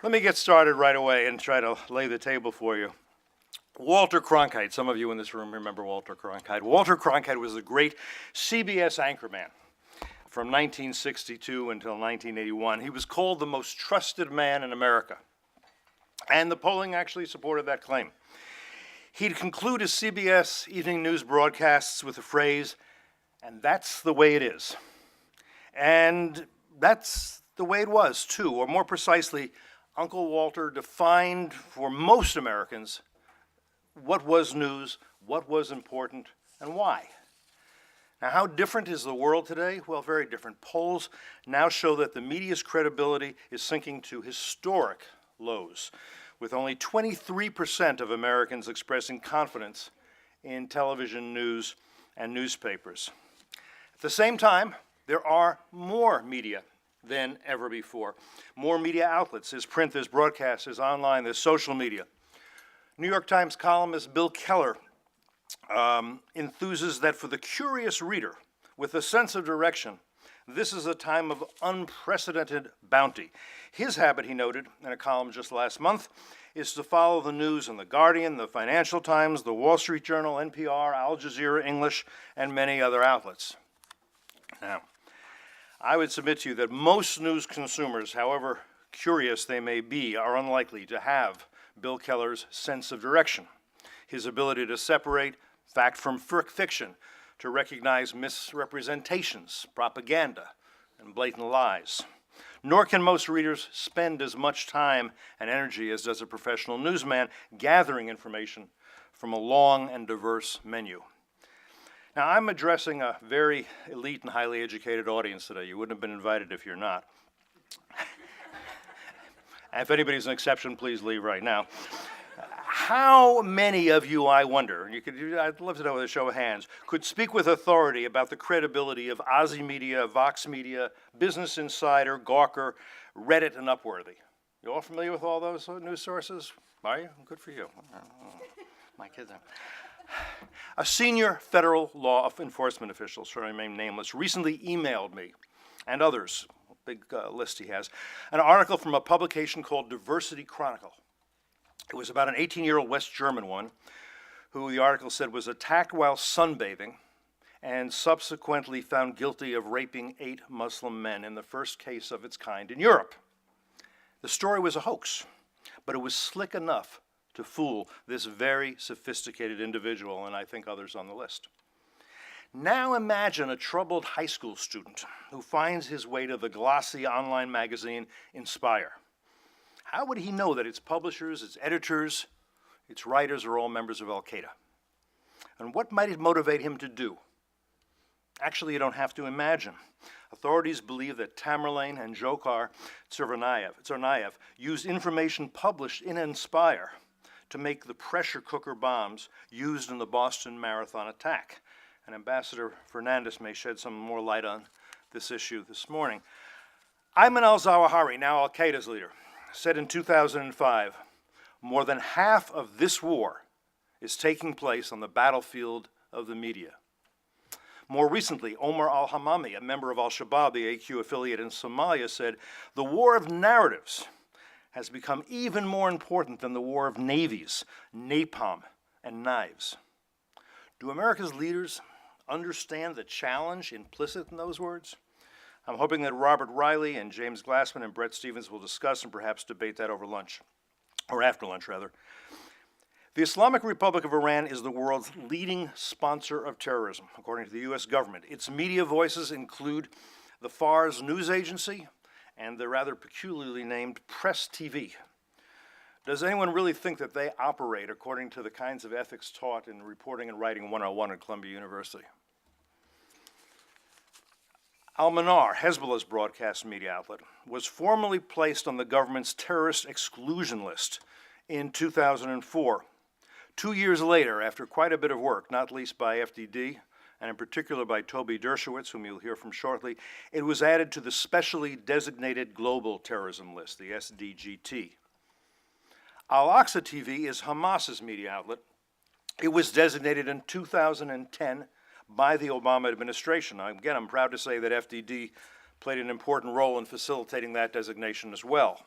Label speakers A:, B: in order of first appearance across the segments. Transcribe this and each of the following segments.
A: Let me get started right away and try to lay the table for you. Walter Cronkite, some of you in this room remember Walter Cronkite. Walter Cronkite was the great CBS anchorman from 1962 until 1981. He was called the most trusted man in America, and the polling actually supported that claim. He'd conclude his CBS evening news broadcasts with the phrase, "And that's the way it is." And that's the way it was, too, or more precisely, Uncle Walter defined for most Americans what was news, what was important, and why. Now, how different is the world today? Well, very different. Polls now show that the media's credibility is sinking to historic lows, with only 23% of Americans expressing confidence in television news and newspapers. At the same time, there are more media than ever before. More media outlets. There's print, there's broadcast, there's online, there's social media. New York Times columnist Bill Keller enthuses that for the curious reader with a sense of direction, this is a time of unprecedented bounty. His habit, he noted in a column just last month, is to follow the news in The Guardian, the Financial Times, the Wall Street Journal, NPR, Al-Jazzera, English, and many other outlets. Now, I would submit to you that most news consumers, however curious they may be, are unlikely to have Bill Keller's sense of direction, his ability to separate fact from fiction, to recognize misrepresentations, propaganda, and blatant lies. Nor can most readers spend as much time and energy as does a professional newsman gathering information from a long and diverse menu. Now, I'm addressing a very elite and highly educated audience today. You wouldn't have been invited if you're not. If anybody's an exception, please leave right now. How many of you, I wonder, I'd love to know with a show of hands, could speak with authority about the credibility of Aussie Media, Vox Media, Business Insider, Gawker, Reddit, and Upworthy? You all familiar with all those news sources? Are you? Good for you. My kids are. A senior federal law enforcement official, shall remain nameless, recently emailed me and others, a big list he has, an article from a publication called Diversity Chronicle. It was about an 18-year-old West German one who the article said was attacked while sunbathing and subsequently found guilty of raping 8 Muslim men in the first case of its kind in Europe. The story was a hoax, but it was slick enough to fool this very sophisticated individual, and I think others on the list. Now imagine a troubled high school student who finds his way to the glossy online magazine Inspire. How would he know that its publishers, its editors, its writers are all members of Al-Qaeda? And what might it motivate him to do? Actually, you don't have to imagine. Authorities believe that Tamerlane and Dzhokhar Tsarnaev used information published in Inspire to make the pressure cooker bombs used in the Boston Marathon attack. And Ambassador Fernandez may shed some more light on this issue this morning. Ayman al-Zawahiri, now Al-Qaeda's leader, said in 2005, more than half of this war is taking place on the battlefield of the media. More recently, Omar al-Hamami, a member of al-Shabaab, the AQ affiliate in Somalia, said, the war of narratives has become even more important than the war of navies, napalm, and knives. Do America's leaders understand the challenge implicit in those words? I'm hoping that Robert Riley and James Glassman and Brett Stevens will discuss and perhaps debate that over lunch, or after lunch, rather. The Islamic Republic of Iran is the world's leading sponsor of terrorism, according to the U.S. government. Its media voices include the Fars news agency and the rather peculiarly named Press TV. Does anyone really think that they operate according to the kinds of ethics taught in Reporting and Writing 101 at Columbia University? Al-Manar, Hezbollah's broadcast media outlet, was formally placed on the government's terrorist exclusion list in 2004. 2 years later, after quite a bit of work, not least by FDD, and in particular by Toby Dershowitz, whom you'll hear from shortly, it was added to the specially designated global terrorism list, the SDGT. Al-Aqsa TV is Hamas's media outlet. It was designated in 2010 by the Obama administration. Again, I'm proud to say that FDD played an important role in facilitating that designation as well.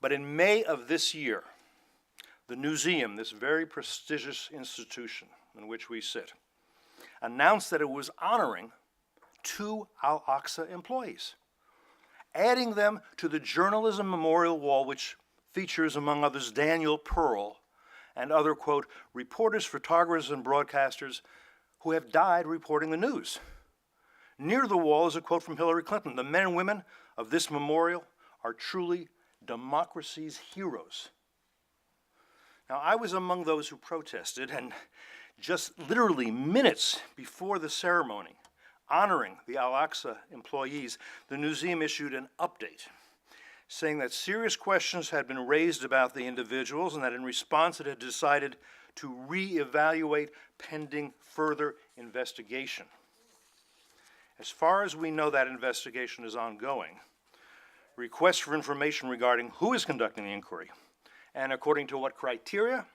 A: But in May of this year, the Newseum, this very prestigious institution in which we sit, announced that it was honoring 2 Al-Aqsa employees, adding them to the Journalism Memorial Wall, which features, among others, Daniel Pearl and other, quote, reporters, photographers, and broadcasters who have died reporting the news. Near the wall is a quote from Hillary Clinton: "The men and women of this memorial are truly democracy's heroes." Now, I was among those who protested, and just literally minutes before the ceremony honoring the Al-Aqsa employees, the Newseum issued an update saying that serious questions had been raised about the individuals and that in response it had decided to reevaluate pending further investigation. As far as we know, that investigation is ongoing. Requests for information regarding who is conducting the inquiry and according to what criteria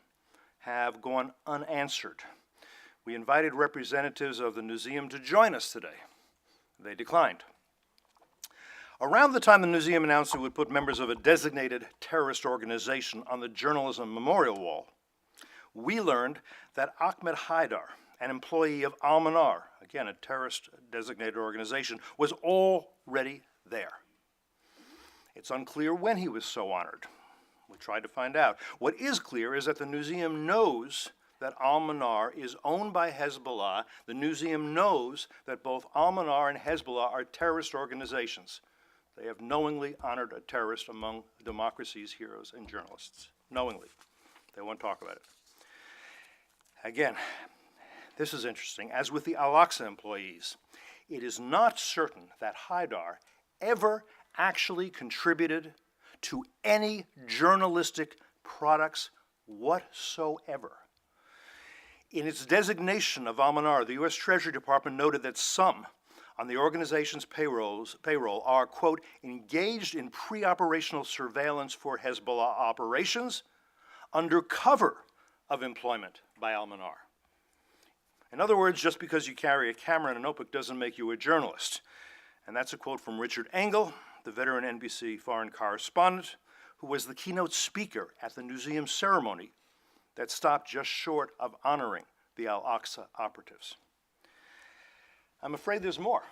A: have gone unanswered. We invited representatives of the Newseum to join us today. They declined. Around the time the Newseum announced it would put members of a designated terrorist organization on the Journalism Memorial Wall, we learned that Ahmed Haidar, an employee of Al-Manar, again a terrorist designated organization, was already there. It's unclear when he was so honored. We tried to find out. What is clear is that the Newseum knows that Al-Manar is owned by Hezbollah. The Newseum knows that both Al-Manar and Hezbollah are terrorist organizations. They have knowingly honored a terrorist among Democracies, heroes, and journalists. Knowingly. They won't talk about it. Again, this is interesting. As with the Al-Aqsa employees, it is not certain that Haidar ever actually contributed to any journalistic products whatsoever. In its designation of Al-Manar, the U.S. Treasury Department noted that some on the organization's payroll are, quote, engaged in pre-operational surveillance for Hezbollah operations under cover of employment by Al-Manar. In other words, just because you carry a camera and a notebook doesn't make you a journalist. And that's a quote from Richard Engel, the veteran NBC foreign correspondent, who was the keynote speaker at the Newseum ceremony that stopped just short of honoring the Al-Aqsa operatives. I'm afraid there's more.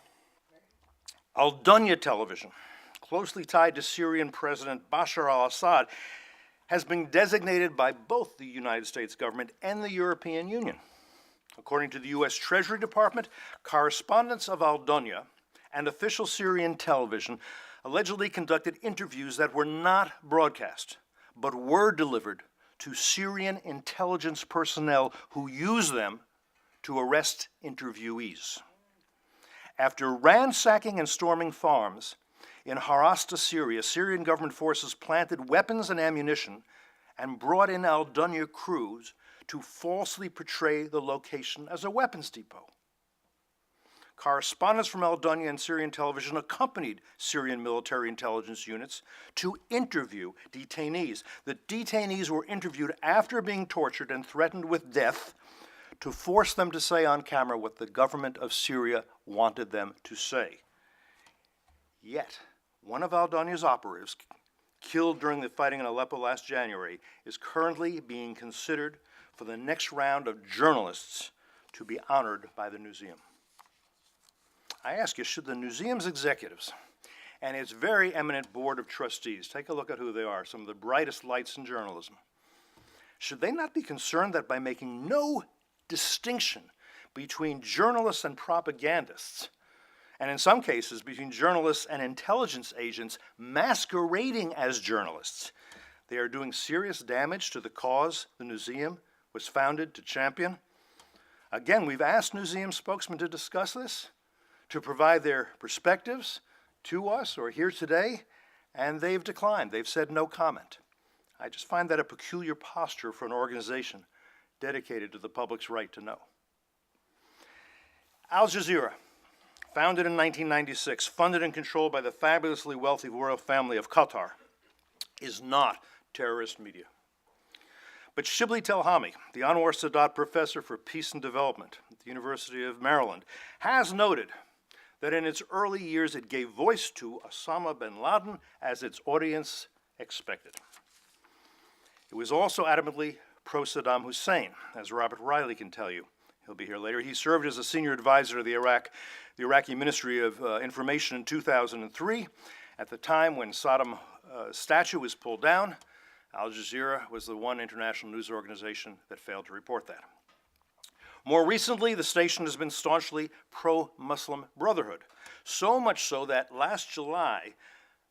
A: Al-Dunya television, closely tied to Syrian President Bashar al-Assad, has been designated by both the United States government and the European Union. According to the U.S. Treasury Department, correspondents of Al-Dunya and official Syrian television allegedly conducted interviews that were not broadcast, but were delivered to Syrian intelligence personnel who used them to arrest interviewees. After ransacking and storming farms in Harasta, Syria, Syrian government forces planted weapons and ammunition and brought in Al-Dunya crews to falsely portray the location as a weapons depot. Correspondents from Al-Dunya and Syrian television accompanied Syrian military intelligence units to interview detainees. The detainees were interviewed after being tortured and threatened with death to force them to say on camera what the government of Syria wanted them to say. Yet, one of Al-Dunya's operatives, killed during the fighting in Aleppo last January, is currently being considered for the next round of journalists to be honored by the Newseum. I ask you, should the Newseum's executives and its very eminent board of trustees, take a look at who they are, some of the brightest lights in journalism, should they not be concerned that by making no distinction between journalists and propagandists, and in some cases between journalists and intelligence agents masquerading as journalists, they are doing serious damage to the cause the Newseum was founded to champion? Again, we've asked Newseum spokesmen to discuss this, to provide their perspectives to us or here today, and they've declined. They've said no comment. I just find that a peculiar posture for an organization dedicated to the public's right to know. Al-Jazzera, founded in 1996, funded and controlled by the fabulously wealthy royal family of Qatar, is not terrorist media. But Shibli Telhami, the Anwar Sadat Professor for Peace and Development at the University of Maryland, has noted that in its early years it gave voice to Osama bin Laden as its audience expected. It was also adamantly pro-Saddam Hussein, as Robert Riley can tell you. He'll be here later. He served as a senior advisor to the Iraqi Ministry of Information in 2003. At the time when Saddam's statue was pulled down, Al-Jazzera was the one international news organization that failed to report that. More recently, the station has been staunchly pro-Muslim Brotherhood, so much so that last July,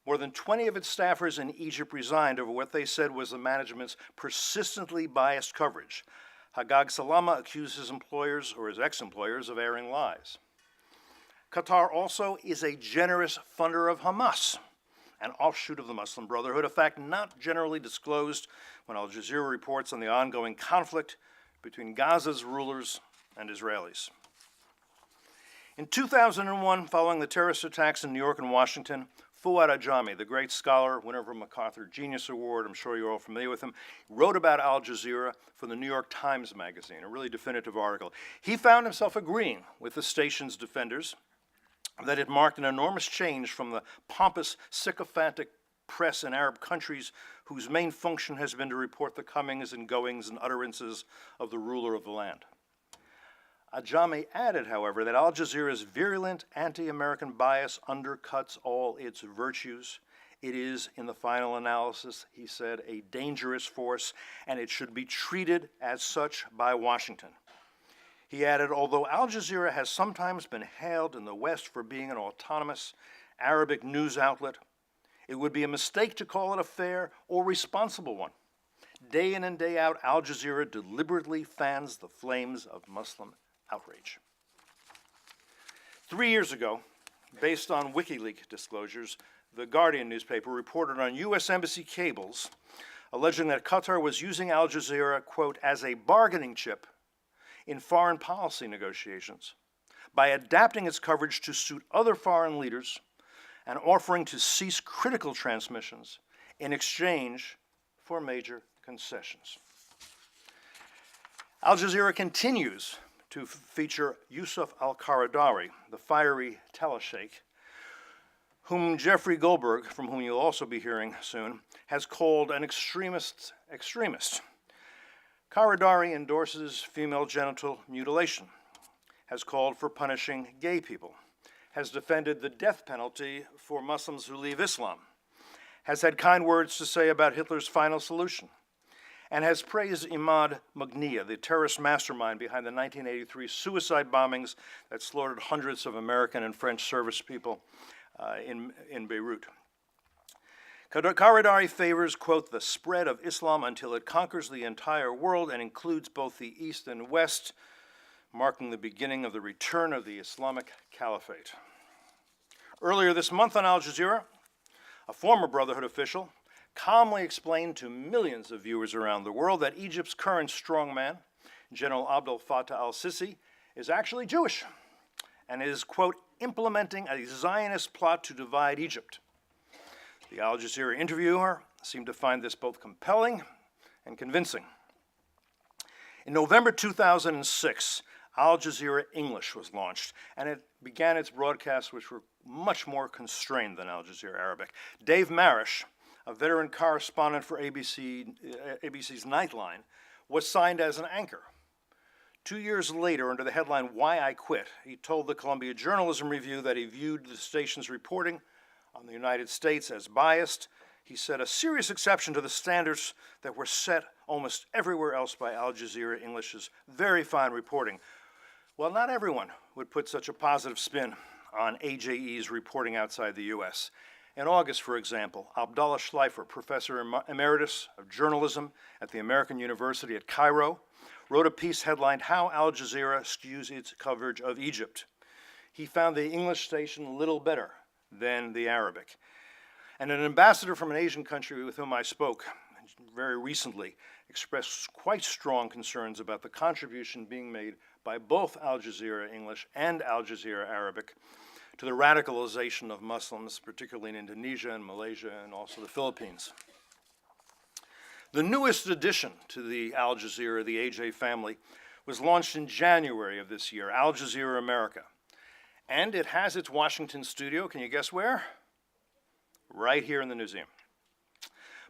A: more than 20 of its staffers in Egypt resigned over what they said was the management's persistently biased coverage. Hagag Salama accused his employers, or his ex-employers, of airing lies. Qatar also is a generous funder of Hamas, an offshoot of the Muslim Brotherhood, a fact not generally disclosed when Al Jazeera reports on the ongoing conflict between Gaza's rulers and Israelis. In 2001, following the terrorist attacks in New York and Washington, Fuad Ajami, the great scholar, winner of a MacArthur Genius Award, I'm sure you're all familiar with him, wrote about Al Jazeera for the New York Times Magazine, a really definitive article. He found himself agreeing with the station's defenders that it marked an enormous change from the pompous, sycophantic press in Arab countries whose main function has been to report the comings and goings and utterances of the ruler of the land. Ajami added, however, that Al Jazeera's virulent anti-American bias undercuts all its virtues. It is, in the final analysis, he said, a dangerous force, and it should be treated as such by Washington. He added, although Al Jazeera has sometimes been hailed in the West for being an autonomous Arabic news outlet, it would be a mistake to call it a fair or responsible one. Day in and day out, Al Jazeera deliberately fans the flames of Muslim outrage. 3 years ago, based on WikiLeaks disclosures, the Guardian newspaper reported on U.S. Embassy cables alleging that Qatar was using Al Jazeera, quote, as a bargaining chip in foreign policy negotiations by adapting its coverage to suit other foreign leaders and offering to cease critical transmissions in exchange for major concessions. Al Jazeera continues to feature Yusuf al-Qaradawi, the fiery telesheikh, whom Jeffrey Goldberg, from whom you'll also be hearing soon, has called an extremist. Qaradawi endorses female genital mutilation, has called for punishing gay people, has defended the death penalty for Muslims who leave Islam, has had kind words to say about Hitler's final solution, and has praised Imad Mughniya, the terrorist mastermind behind the 1983 suicide bombings that slaughtered hundreds of American and French service people in Beirut. Qaradawi favors, quote, the spread of Islam until it conquers the entire world and includes both the East and West, marking the beginning of the return of the Islamic Caliphate. Earlier this month on Al Jazeera, a former Brotherhood official calmly explained to millions of viewers around the world that Egypt's current strongman, General Abdel Fattah al-Sisi, is actually Jewish and is, quote, implementing a Zionist plot to divide Egypt. The Al Jazeera interviewer seemed to find this both compelling and convincing. In November 2006, Al Jazeera English was launched, and it began its broadcasts, which were much more constrained than Al Jazeera Arabic. Dave Marish, a veteran correspondent for ABC's Nightline, was signed as an anchor. 2 years later, under the headline, Why I Quit, he told the Columbia Journalism Review that he viewed the station's reporting on the United States as biased. He said a serious exception to the standards that were set almost everywhere else by Al Jazeera English's very fine reporting. Well, not everyone would put such a positive spin on AJE's reporting outside the U.S. In August, for example, Abdullah Schleifer, professor emeritus of journalism at the American University at Cairo, wrote a piece headlined, How Al Jazeera Skews Its Coverage of Egypt. He found the English station little better than the Arabic. And an ambassador from an Asian country with whom I spoke very recently expressed quite strong concerns about the contribution being made by both Al Jazeera English and Al Jazeera Arabic to the radicalization of Muslims, particularly in Indonesia and Malaysia and also the Philippines. The newest addition to the Al Jazeera, the AJ family, was launched in January of this year, Al Jazeera America. And it has its Washington studio, can you guess where? Right here in the Newseum.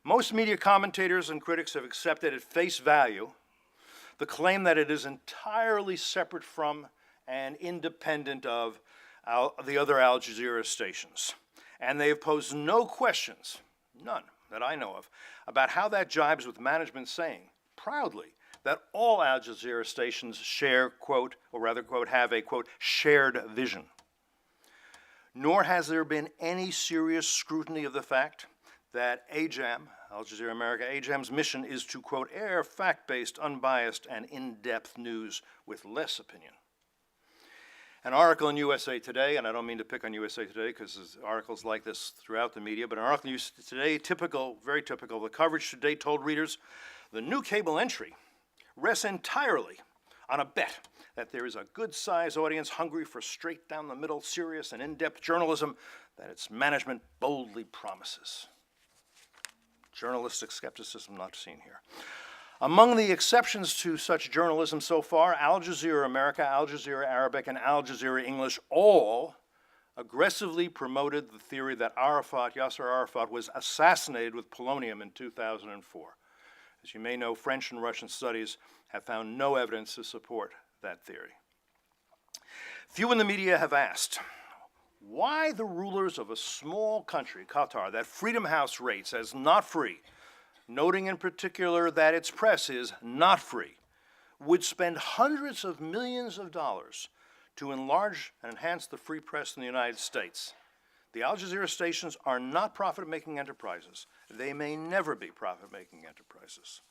A: Most media commentators and critics have accepted at face value the claim that it is entirely separate from and independent of the other Al Jazeera stations. And they have posed no questions, none that I know of, about how that jibes with management saying, proudly, that all Al Jazeera stations share, quote, or rather, quote, have a, quote, shared vision. Nor has there been any serious scrutiny of the fact that AJAM, Al Jazeera America, AJAM's mission is to, quote, air fact-based, unbiased, and in-depth news with less opinion. An article in USA Today, and I don't mean to pick on USA Today because there's articles like this throughout the media, but an article in USA Today, very typical, the coverage today told readers, the new cable entry rests entirely on a bet that there is a good-sized audience hungry for straight-down-the-middle, serious and in-depth journalism that its management boldly promises. Journalistic skepticism not seen here. Among the exceptions to such journalism so far, Al Jazeera America, Al Jazeera Arabic, and Al Jazeera English all aggressively promoted the theory that Yasser Arafat was assassinated with polonium in 2004. As you may know, French and Russian studies have found no evidence to support that theory. Few in the media have asked why the rulers of a small country, Qatar, that Freedom House rates as not free, noting in particular that its press is not free, would spend hundreds of millions of dollars to enlarge and enhance the free press in the United States. The Al Jazeera stations are not profit-making enterprises. They may never be profit-making enterprises.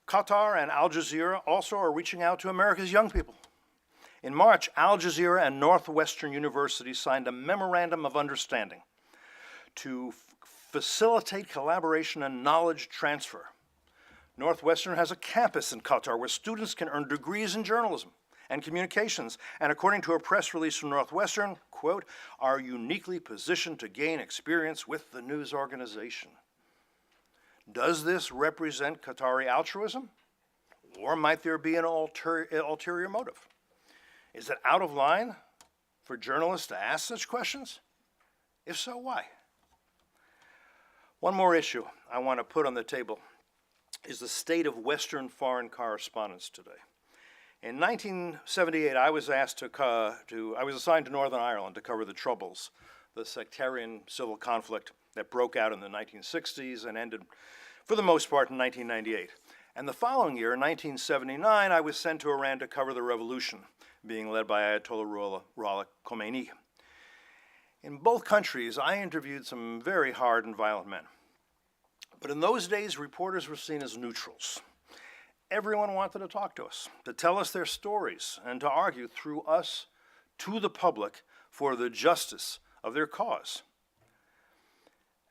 A: Qatar and Al Jazeera also are reaching out to America's young people. In March, Al Jazeera and Northwestern University signed a memorandum of understanding to facilitate collaboration and knowledge transfer. Northwestern has a campus in Qatar where students can earn degrees in journalism and communications, and according to a press release from Northwestern, quote, are uniquely positioned to gain experience with the news organization. Does this represent Qatari altruism, or might there be an ulterior motive? Is it out of line for journalists to ask such questions? If so, why? One more issue I want to put on the table is the state of Western foreign correspondence today. In 1978, I was assigned to Northern Ireland to cover the Troubles, the sectarian civil conflict that broke out in the 1960s and ended, for the most part, in 1998. And the following year, in 1979, I was sent to Iran to cover the revolution, being led by Ayatollah Ruhollah Khomeini. In both countries, I interviewed some very hard and violent men. But in those days, reporters were seen as neutrals. Everyone wanted to talk to us, to tell us their stories, and to argue through us to the public for the justice of their cause.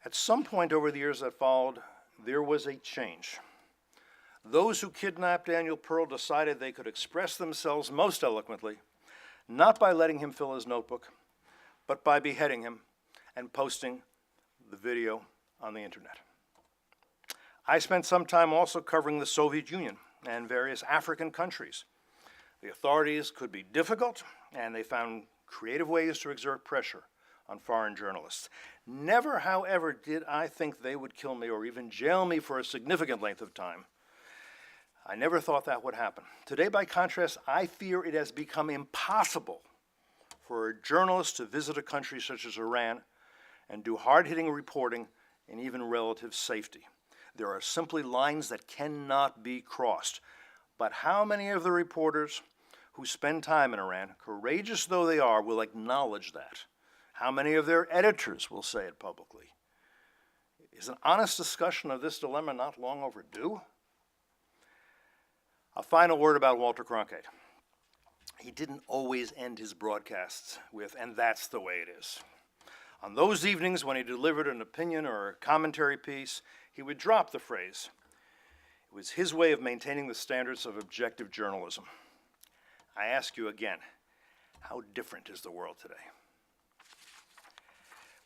A: At some point over the years that followed, there was a change. Those who kidnapped Daniel Pearl decided they could express themselves most eloquently, not by letting him fill his notebook, but by beheading him and posting the video on the internet. I spent some time also covering the Soviet Union and various African countries. The authorities could be difficult, and they found creative ways to exert pressure on foreign journalists. Never, however, did I think they would kill me or even jail me for a significant length of time. I never thought that would happen. Today, by contrast, I fear it has become impossible for a journalist to visit a country such as Iran and do hard-hitting reporting in even relative safety. There are simply lines that cannot be crossed. But how many of the reporters who spend time in Iran, courageous though they are, will acknowledge that? How many of their editors will say it publicly? Is an honest discussion of this dilemma not long overdue? A final word about Walter Cronkite. He didn't always end his broadcasts with, and that's the way it is. On those evenings when he delivered an opinion or a commentary piece, he would drop the phrase. It was his way of maintaining the standards of objective journalism. I ask you again, how different is the world today?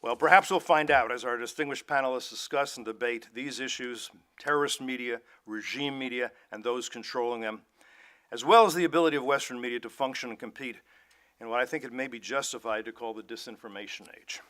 A: Well, perhaps we'll find out as our distinguished panelists discuss and debate these issues, terrorist media, regime media, and those controlling them, as well as the ability of Western media to function and compete in what I think it may be justified to call the disinformation age.